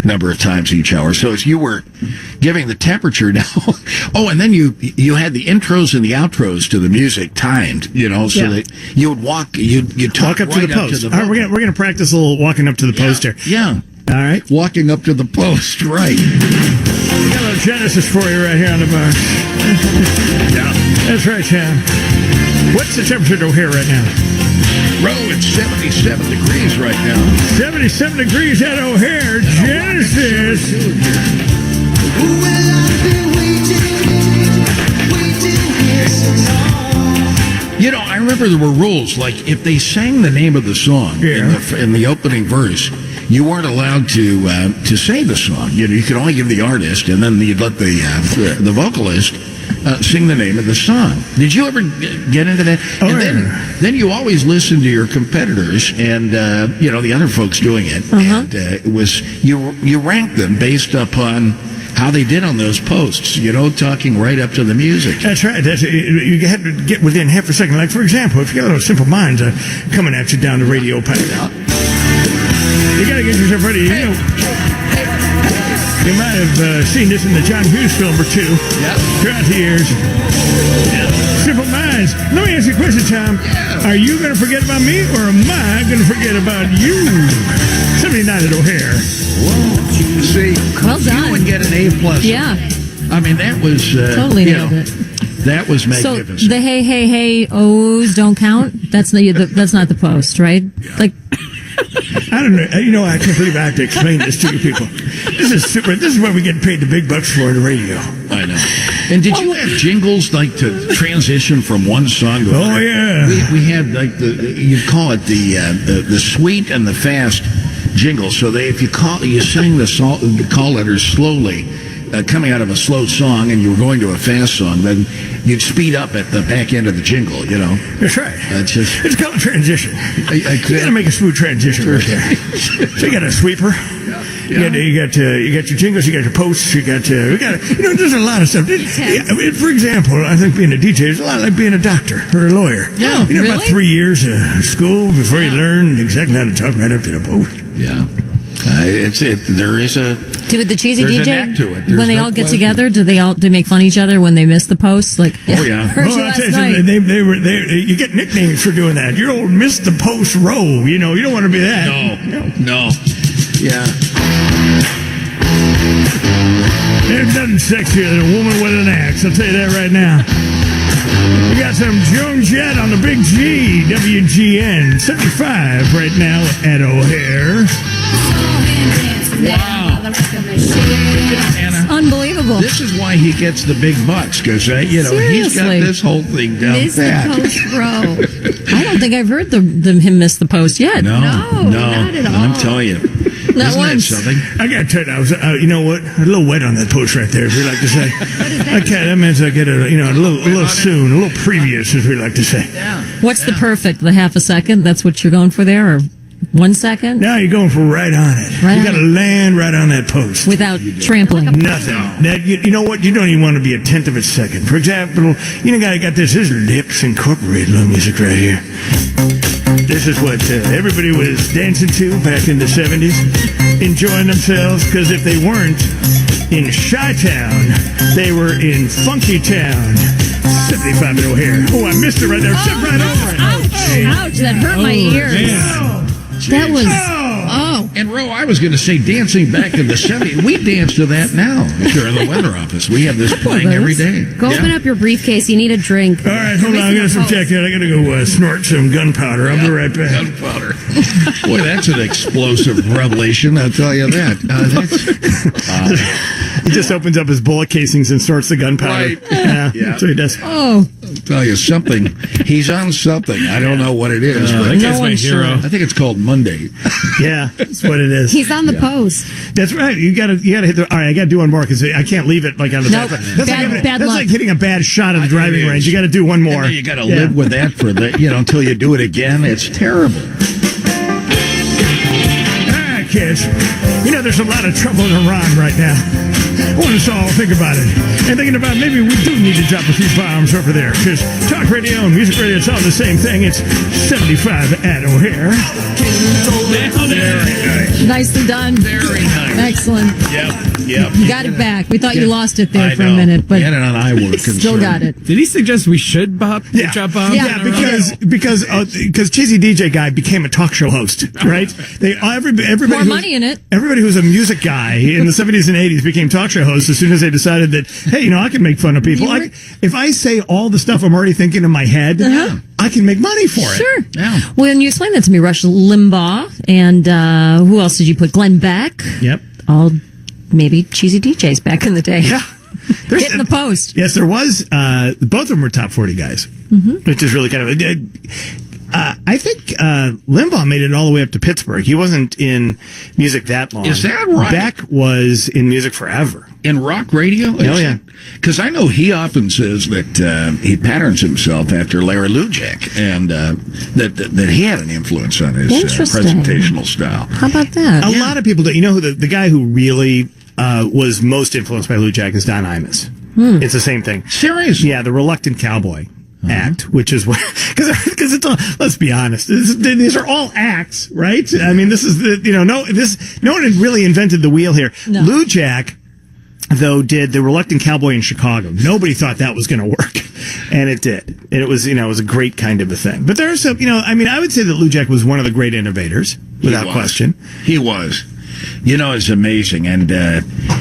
number of times each hour. So as you were giving the temperature now, and then you had the intros and the outros to the music timed, so that you would you'd talk up to the post. All right, we're gonna practice a little walking up to the post here. Yeah. All right. Walking up to the post, right. We got a little Genesis for you right here on the box. Yeah. That's right, Sam. What's the temperature over here right now? It's 77 degrees right now. 77 degrees at O'Hare. Genesis. I remember there were rules, like if they sang the name of the song in the opening verse, you weren't allowed to say the song. You could only give the artist, and then you'd let the vocalist sing the name of the song. Did you ever get into that? Then you always listened to your competitors and the other folks doing it, and it was you ranked them based upon how they did on those posts, talking right up to the music. That's right. You had to get within half a second. Like, for example, if you got a little Simple Minds coming at you down the radio pipe, you got to get yourself ready. You might have seen this in the John Hughes film or two throughout the years. Simple Minds. Let me ask you a question, Tom. Are you going to forget about me, or am I going to forget about you? 79 at O'Hare. See, well done. You would get an A+. Yeah. I mean, that was totally nailed it. That was magnificent. So the hey ohs don't count. That's not the post, right? Yeah. Like. I don't know. I can't believe I have to explain this to you people. This is super. This is what we get paid the big bucks for in the radio. I know. And did you have jingles like to transition from one song to another? Oh yeah. We had like you'd call it the sweet and the fast jingles. So if you sang the call letters slowly, coming out of a slow song, and you were going to a fast song, then you'd speed up at the back end of the jingle. That's right. It's called a transition. You got to make a smooth transition right there. So you got a sweeper. Yeah. You got your jingles. You got your posts. You got there's a lot of stuff. For example, I think being a DJ is a lot like being a doctor or a lawyer. Yeah, really? About 3 years of school before you learn exactly how to talk right up to the post. Yeah. There is a. Do the cheesy DJ, a neck to it. When they all get together, do they make fun of each other when they miss the post? Like, oh yeah, heard you last night. You get nicknames for doing that. You're old Miss the Post Row. You don't want to be that. No. Yeah. There's nothing sexier than a woman with an axe. I'll tell you that right now. We got some Joan Jett on the Big G, WGN 75 right now at O'Hare. Wow. It's unbelievable. This is why he gets the big bucks, because he's got this whole thing down Miss pat. the post row. I don't think I've heard him miss the post yet. No, not at all. I'm telling you. Not Isn't once. that something? I got to tell you, I was, you know what? A little wet on that post right there, as we like to say. Okay, that means I get a little soon, a little previous, as we like to say. What's the perfect? The half a second? That's what you're going for there, or 1 second? Now you're going for right on it. Right you on got to land right on that post. Without trampling. Nothing. That, you know what? You don't even want to be a tenth of a second. For example, guy got this. His Lips Incorporated little music right here. This is what everybody was dancing to back in the 70s, enjoying themselves, because if they weren't in Chi-Town, they were in Funky Town. 75 at O'Hare. Oh, I missed it right there. Step right over it. Ouch, that hurt my ears. Man. That was... And Ro, I was going to say dancing back in the 70s. We dance to that now. If you're in the weather office, we have this playing every day. Go open up your briefcase. You need a drink. All right, hold on. I got to subject that. I got to go snort some gunpowder. I'll be right back. Gunpowder. Boy, that's an explosive revelation. I'll tell you that. He just opens up his bullet casings and snorts the gunpowder. Right. Yeah. That's what he does. Oh. I'll tell you something. He's on something. I don't know what it is. But no one's sure. I think it's called Monday. Yeah, that's what it is. He's on the post. That's right. You gotta hit the. All right, I gotta do one more because I can't leave it like on the Nope. back. Bad That's luck. like hitting a bad shot at the driving range. You got to do one more. And then you got to live with that for until you do it again. It's terrible. kids. You know, there's a lot of trouble in Iran right now. I want us all to think about it. And thinking about maybe we do need to drop a few bombs over there. Because talk radio and music radio, it's all the same thing. It's 75 at O'Hare. Nicely done. Very nice. Excellent. Yep. You got it back. We thought you lost it there for a minute, but Ken and I were still got it. Did he suggest we should drop bombs? Yeah, because Cheesy DJ Guy became a talk show host, right? Everybody More money in it. Everybody who's a music guy in the 70s and 80s became talk show hosts as soon as they decided that, hey, you know, I can make fun of people. If I say all the stuff I'm already thinking in my head, I can make money for it. Sure. Yeah. Well, and you explained that to me, Rush Limbaugh, and who else did you put? Glenn Beck. Yep. All maybe cheesy DJs back in the day. Yeah. Hitting the post. Yes, there was. Both of them were top 40 guys, which is really kind of. I think Limbaugh made it all the way up to Pittsburgh. He wasn't in music that long. Is that right? Beck was in music forever. In rock radio? Oh, yeah. Because I know he often says that he patterns himself after Larry Lujak, and that he had an influence on his Interesting. presentational style. How about that? A lot of people don't. You know who the guy who really was most influenced by Lujak is Don Imus. It's the same thing. Seriously? Yeah, the Reluctant Cowboy act, which is what, because it's all, let's be honest, these are all acts, right? I mean, this is no one had really invented the wheel here. No. Lujak, though, did the Reluctant Cowboy in Chicago. Nobody thought that was going to work, and it did. And it was, it was a great kind of a thing. But there are some, I would say that Lujak was one of the great innovators, without question. He was. It's amazing. And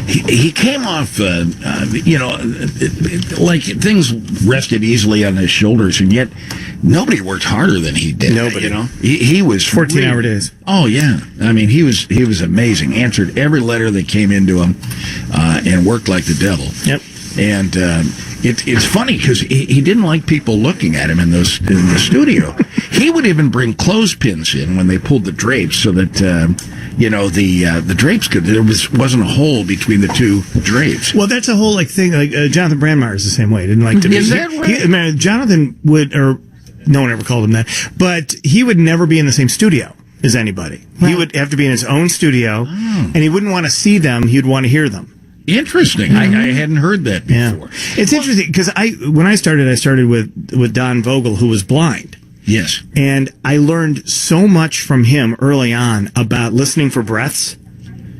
he came off, like things rested easily on his shoulders, and yet nobody worked harder than he did. Nobody. He was 14-hour days. Oh, yeah. I mean, he was amazing. Answered every letter that came into him and worked like the devil. Yep. And it's funny because he didn't like people looking at him in the studio. He would even bring clothespins in when they pulled the drapes so that the drapes wasn't a hole between the two drapes. Well, that's a whole thing. Like Jonathan Brandmeier is the same way. He didn't like to be. Is that right? Jonathan would, or no one ever called him that, but he would never be in the same studio as anybody. Right. He would have to be in his own studio, and he wouldn't want to see them. He'd want to hear them. Interesting. I hadn't heard that before. Yeah. It's interesting because when I started with Don Vogel, who was blind. Yes. And I learned so much from him early on about listening for breaths.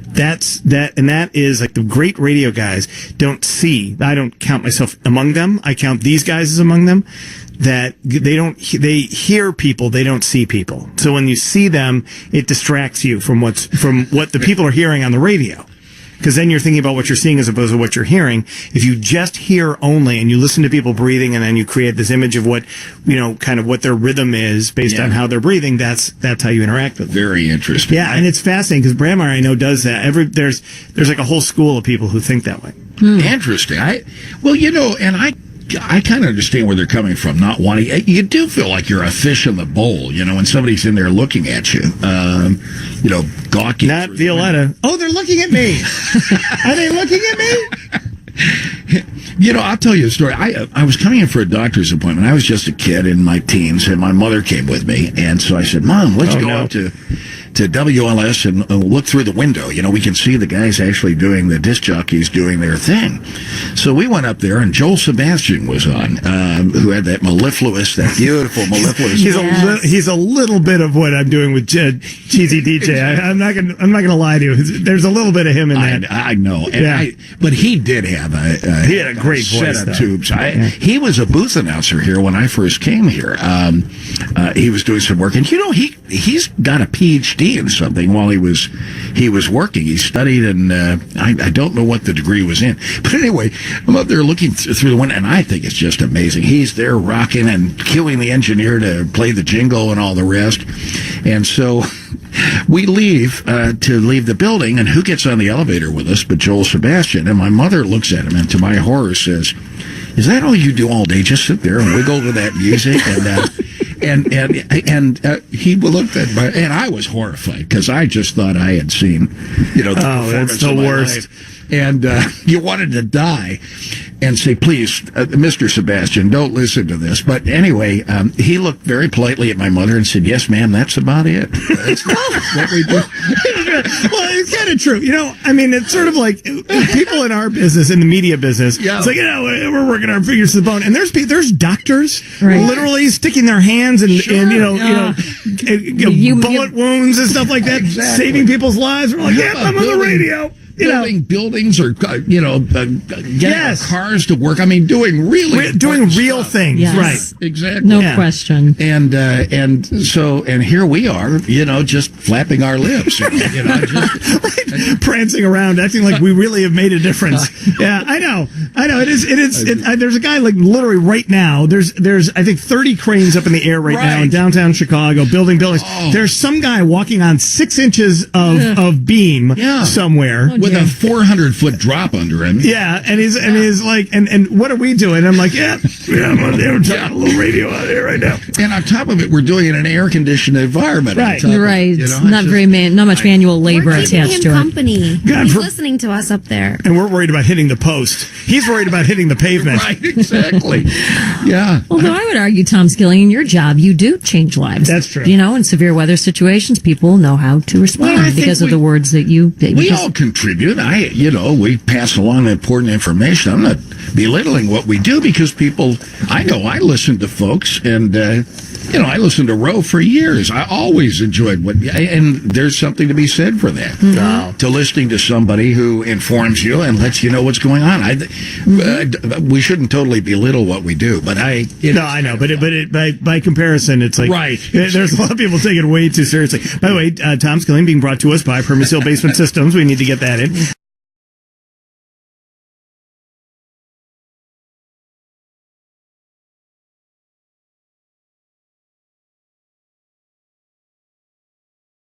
That is like the great radio guys don't see. I don't count myself among them. I count these guys as among them. That they hear people, they don't see people. So when you see them, it distracts you from what the people are hearing on the radio. Because then you're thinking about what you're seeing as opposed to what you're hearing. If you just hear only and you listen to people breathing and then you create this image of what, kind of what their rhythm is based on how they're breathing, that's how you interact with them. Very interesting. Yeah, and it's fascinating because Brandmeier, I know, does that. There's like a whole school of people who think that way. Interesting. I kind of understand where they're coming from, not wanting. You do feel like you're a fish in the bowl, when somebody's in there looking at you, gawking. Not Violetta. Oh, they're looking at me. Are they looking at me? I'll tell you a story. I was coming in for a doctor's appointment. I was just a kid in my teens, and my mother came with me. And so I said, Mom, let's go out to WLS and look through the window. We can see the guys actually doing, the disc jockeys doing their thing. So we went up there, and Joel Sebastian was on, who had that that beautiful mellifluous. He's a little bit of what I'm doing with Cheesy DJ. I'm not gonna lie to you. There's a little bit of him in that. I know. And but he did have he had a great voice, set of tubes. He was a booth announcer here when I first came here. He was doing some work, and he's got a PhD in something while he was working. He studied, and I don't know what the degree was in. But anyway, I'm up there looking through the window, and I think it's just amazing. He's there rocking and cueing the engineer to play the jingle and all the rest. And so we leave the building, and who gets on the elevator with us but Joel Sebastian? And my mother looks at him and, to my horror, says, "Is that all you do all day? Just sit there and wiggle to that music?" And he looked at me, and I was horrified because I just thought I had seen, the performance that's the of my worst. life. And you wanted to die and say, "Please, Mr. Sebastian, don't listen to this." But anyway, he looked very politely at my mother and said, "Yes, ma'am, that's about it. That's what we do." it's kind of true. I mean, it's sort of like people in our business, in the media business. Yeah. It's like, we're working our fingers to the bone, and there's doctors Right. literally sticking their hands and bullet wounds and stuff like that, Exactly. saving people's lives. We're like, I'm on the radio. Building buildings or getting Yes. cars to work. I mean, doing Doing important real stuff. things, Yes. right? Exactly. No Yeah. question. And here we are, just flapping our lips, Prancing around, acting like we really have made a difference. Yeah, I know. It is. There's a guy like literally right now. There's I think 30 cranes up in the air right now in Right. downtown Chicago, building buildings. Oh. There's some guy walking on 6 inches of beam Yeah. somewhere. with a 400-foot drop under him. Yeah, and he's like, and what are we doing? I'm like, I'm on there, we're talking a little radio out there right now. And on top of it, we're doing it in an air-conditioned environment. on Right. top of it, Right. it's Not not much manual labor We're keeping attached him to it. company. God, He's for- listening to us up there. And we're worried about hitting the post. He's worried about hitting the pavement. Right, exactly. Yeah. Although I would argue, Tom Skilling, in your job, you do change lives. That's true. In severe weather situations, people know how to respond Well, I think because of we- the words that you. We all contribute. We pass along important information. I'm not belittling what we do because people, I know I listen to folks and, I listened to Roe for years. I always enjoyed and there's something to be said for that. To listening to somebody who informs you and lets you know what's going on. We shouldn't totally belittle what we do, but I know. But by comparison, it's like Right. There's a lot of people taking it way too seriously. By the way, Tom Skilling being brought to us by Permis Hill Basement Systems. We need to get that in.